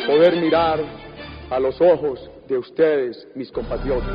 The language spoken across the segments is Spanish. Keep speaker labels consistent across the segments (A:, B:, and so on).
A: Poder mirar a los ojos de ustedes, mis compatriotas.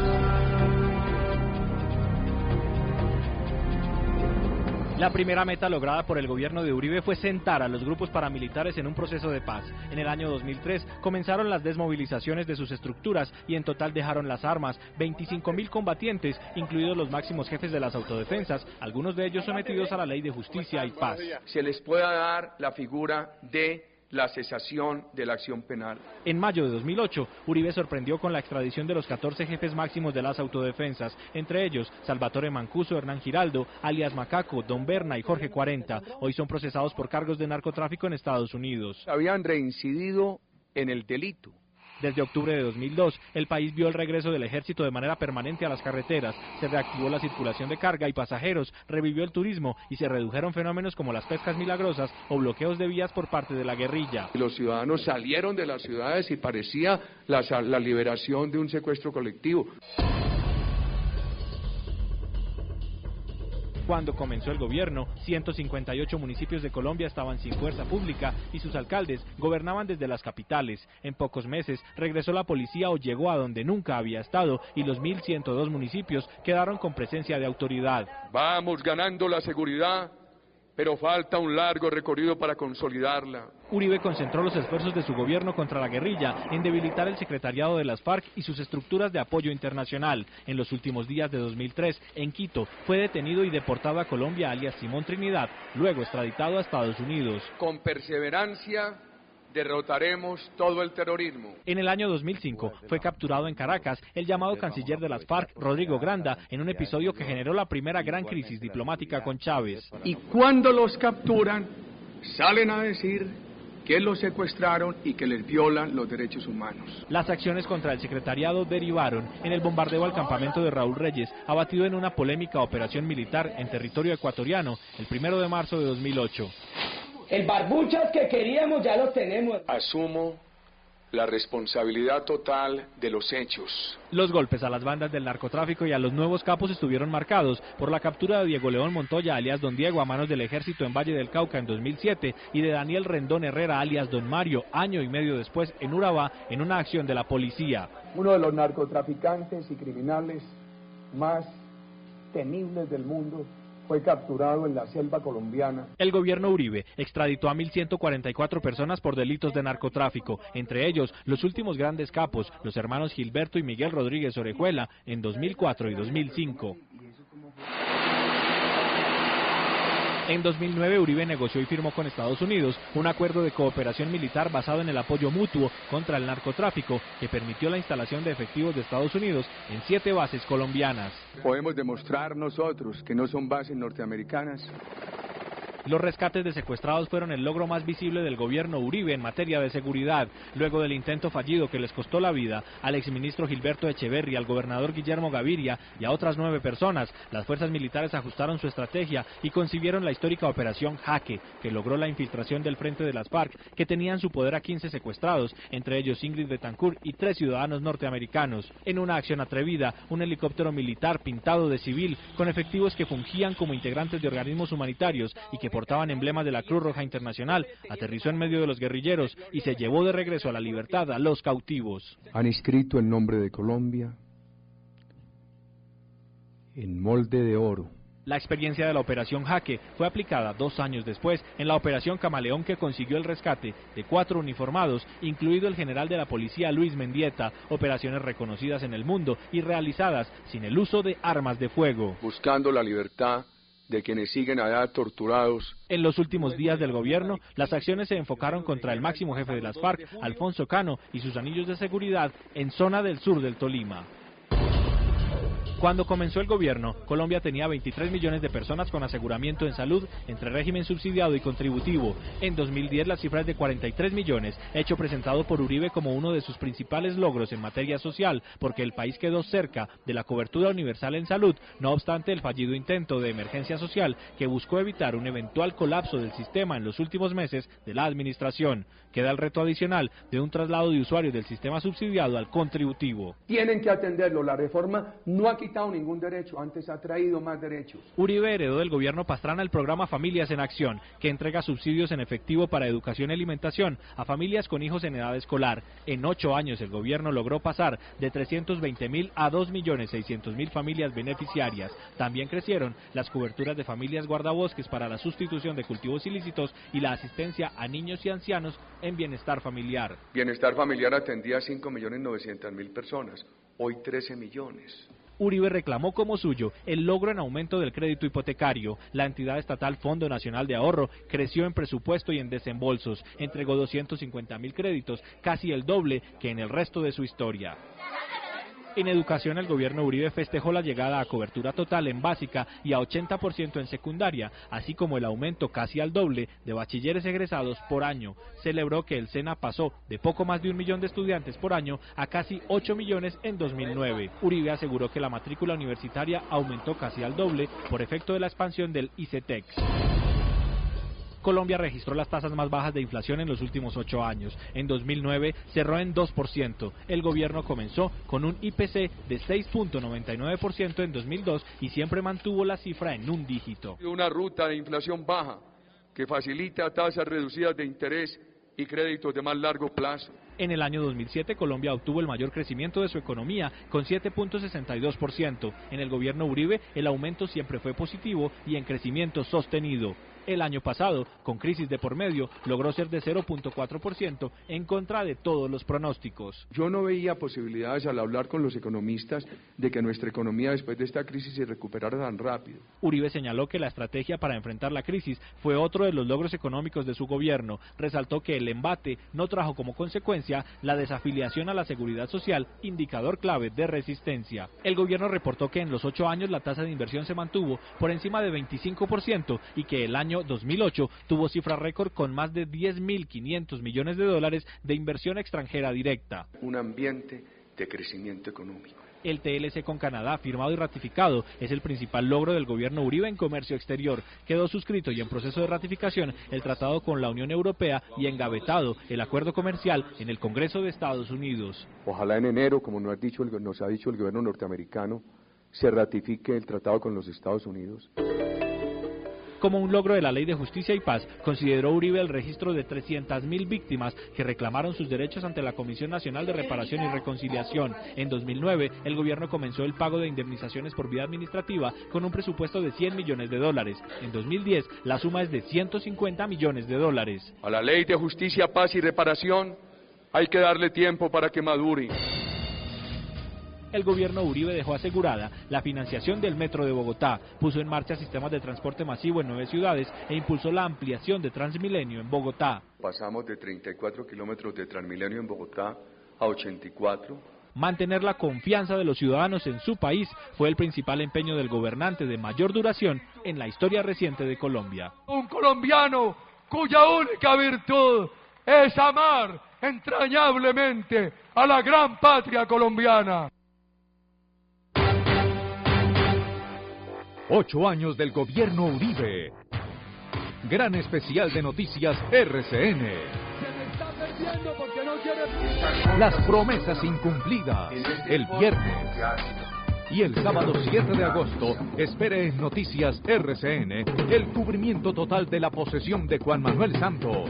B: La primera meta lograda por el gobierno de Uribe fue sentar a los grupos paramilitares en un proceso de paz. En el año 2003 comenzaron las desmovilizaciones de sus estructuras y en total dejaron las armas 25.000 combatientes, incluidos los máximos jefes de las autodefensas, algunos de ellos sometidos a la ley de justicia y paz.
A: Se les pueda dar la figura de la cesación de la acción penal.
B: En mayo de 2008, Uribe sorprendió con la extradición de los 14 jefes máximos de las autodefensas, entre ellos Salvatore Mancuso, Hernán Giraldo, alias Macaco, Don Berna y Jorge 40. Hoy son procesados por cargos de narcotráfico en Estados Unidos.
A: Habían reincidido en el delito.
B: Desde octubre de 2002, el país vio el regreso del ejército de manera permanente a las carreteras, se reactivó la circulación de carga y pasajeros, revivió el turismo y se redujeron fenómenos como las pescas milagrosas o bloqueos de vías por parte de la guerrilla.
A: Los ciudadanos salieron de las ciudades y parecía la liberación de un secuestro colectivo.
B: Cuando comenzó el gobierno, 158 municipios de Colombia estaban sin fuerza pública y sus alcaldes gobernaban desde las capitales. En pocos meses regresó la policía o llegó a donde nunca había estado y los 1.102 municipios quedaron con presencia de autoridad.
A: Vamos ganando la seguridad, pero falta un largo recorrido para consolidarla.
B: Uribe concentró los esfuerzos de su gobierno contra la guerrilla en debilitar el secretariado de las FARC y sus estructuras de apoyo internacional. En los últimos días de 2003, en Quito, fue detenido y deportado a Colombia alias Simón Trinidad, luego extraditado a Estados Unidos.
A: Con perseverancia derrotaremos todo el terrorismo.
B: En el año 2005 fue capturado en Caracas el llamado canciller de las FARC, Rodrigo Granda, en un episodio que generó la primera gran crisis diplomática con Chávez.
A: Y cuando los capturan, salen a decir que los secuestraron y que les violan los derechos humanos.
B: Las acciones contra el secretariado derivaron en el bombardeo al campamento de Raúl Reyes, abatido en una polémica operación militar en territorio ecuatoriano el 1 de marzo de 2008.
C: El barbuchas que queríamos ya lo tenemos.
A: Asumo la responsabilidad total de los hechos.
B: Los golpes a las bandas del narcotráfico y a los nuevos capos estuvieron marcados por la captura de Diego León Montoya, alias Don Diego, a manos del ejército en Valle del Cauca en 2007 y de Daniel Rendón Herrera, alias Don Mario, año y medio después en Urabá, en una acción de la policía.
A: Uno de los narcotraficantes y criminales más temibles del mundo fue capturado en la selva colombiana.
B: El gobierno Uribe extraditó a 1.144 personas por delitos de narcotráfico, entre ellos los últimos grandes capos, los hermanos Gilberto y Miguel Rodríguez Orejuela, en 2004 y 2005. En 2009 Uribe negoció y firmó con Estados Unidos un acuerdo de cooperación militar basado en el apoyo mutuo contra el narcotráfico que permitió la instalación de efectivos de Estados Unidos en 7 bases colombianas.
A: Podemos demostrar nosotros que no son bases norteamericanas.
B: Los rescates de secuestrados fueron el logro más visible del gobierno Uribe en materia de seguridad, luego del intento fallido que les costó la vida al exministro Gilberto Echeverri, al gobernador Guillermo Gaviria y a otras 9 personas. Las fuerzas militares ajustaron su estrategia y concibieron la histórica operación Jaque, que logró la infiltración del frente de las FARC, que tenían su poder a 15 secuestrados, entre ellos Ingrid Betancourt y 3 ciudadanos norteamericanos. En una acción atrevida, un helicóptero militar pintado de civil, con efectivos que fungían como integrantes de organismos humanitarios y que portaban emblemas de la Cruz Roja Internacional, aterrizó en medio de los guerrilleros y se llevó de regreso a la libertad a los cautivos.
A: Han inscrito el nombre de Colombia en molde de oro.
B: La experiencia de la operación Jaque fue aplicada 2 años después en la operación Camaleón, que consiguió el rescate de 4 uniformados, incluido el general de la policía Luis Mendieta, operaciones reconocidas en el mundo y realizadas sin el uso de armas de fuego.
A: Buscando la libertad de quienes siguen allá torturados.
B: En los últimos días del gobierno, las acciones se enfocaron contra el máximo jefe de las FARC, Alfonso Cano, y sus anillos de seguridad en zona del sur del Tolima. Cuando comenzó el gobierno, Colombia tenía 23 millones de personas con aseguramiento en salud entre régimen subsidiado y contributivo. En 2010 la cifra es de 43 millones, hecho presentado por Uribe como uno de sus principales logros en materia social, porque el país quedó cerca de la cobertura universal en salud, no obstante el fallido intento de emergencia social que buscó evitar un eventual colapso del sistema en los últimos meses de la administración. Queda el reto adicional de un traslado de usuarios del sistema subsidiado al contributivo.
A: Tienen que atenderlo, la reforma no ha quitado quitado ningún derecho, antes ha traído más derechos.
B: Uribe heredó del gobierno Pastrana el programa Familias en Acción, que entrega subsidios en efectivo para educación y alimentación a familias con hijos en edad escolar. En 8 años el gobierno logró pasar de 320.000 a 2.600.000 familias beneficiarias. También crecieron las coberturas de familias guardabosques para la sustitución de cultivos ilícitos y la asistencia a niños y ancianos en bienestar familiar.
A: Bienestar familiar atendía a 5.900.000 personas, hoy 13 millones.
B: Uribe reclamó como suyo el logro en aumento del crédito hipotecario. La entidad estatal Fondo Nacional de Ahorro creció en presupuesto y en desembolsos, entregó 250.000 créditos, casi el doble que en el resto de su historia. En educación, el gobierno Uribe festejó la llegada a cobertura total en básica y a 80% en secundaria, así como el aumento casi al doble de bachilleres egresados por año. Celebró que el SENA pasó de poco más de 1 millón de estudiantes por año a casi 8 millones en 2009. Uribe aseguró que la matrícula universitaria aumentó casi al doble por efecto de la expansión del ICETEX. Colombia registró las tasas más bajas de inflación en los últimos 8 años. En 2009 cerró en 2%. El gobierno comenzó con un IPC de 6.99% en 2002 y siempre mantuvo la cifra en un dígito.
A: Una ruta de inflación baja que facilita tasas reducidas de interés y créditos de más largo plazo.
B: En el año 2007 Colombia obtuvo el mayor crecimiento de su economía con 7.62%. En el gobierno Uribe el aumento siempre fue positivo y en crecimiento sostenido. El año pasado, con crisis de por medio, logró ser de 0.4% en contra de todos los pronósticos.
A: Yo no veía posibilidades al hablar con los economistas de que nuestra economía después de esta crisis se recuperara tan rápido.
B: Uribe señaló que la estrategia para enfrentar la crisis fue otro de los logros económicos de su gobierno. Resaltó que el embate no trajo como consecuencia la desafiliación a la seguridad social, indicador clave de resistencia. El gobierno reportó que en los 8 años la tasa de inversión se mantuvo por encima de 25% y que el año 2008 tuvo cifra récord con más de 10.500 millones de dólares de inversión extranjera directa.
A: Un ambiente de crecimiento económico.
B: El TLC con Canadá, firmado y ratificado, es el principal logro del gobierno Uribe en comercio exterior. Quedó suscrito y en proceso de ratificación el tratado con la Unión Europea y engavetado el acuerdo comercial en el Congreso de Estados Unidos.
A: Ojalá en enero, como nos ha dicho el gobierno norteamericano, se ratifique el tratado con los Estados Unidos.
B: Como un logro de la Ley de Justicia y Paz, consideró Uribe el registro de 300.000 víctimas que reclamaron sus derechos ante la Comisión Nacional de Reparación y Reconciliación. En 2009, el gobierno comenzó el pago de indemnizaciones por vía administrativa con un presupuesto de 100 millones de dólares. En 2010, la suma es de 150 millones de dólares.
A: A la Ley de Justicia, Paz y Reparación hay que darle tiempo para que madure.
B: El gobierno Uribe dejó asegurada la financiación del Metro de Bogotá, puso en marcha sistemas de transporte masivo en 9 ciudades e impulsó la ampliación de Transmilenio en Bogotá.
A: Pasamos de 34 kilómetros de Transmilenio en Bogotá a 84.
B: Mantener la confianza de los ciudadanos en su país fue el principal empeño del gobernante de mayor duración en la historia reciente de Colombia.
D: Un colombiano cuya única virtud es amar entrañablemente a la gran patria colombiana.
E: 8 años del gobierno Uribe. Gran especial de noticias RCN. Las promesas incumplidas. El viernes. Y el sábado 7 de agosto, espere en Noticias RCN el cubrimiento total de la posesión de Juan Manuel Santos.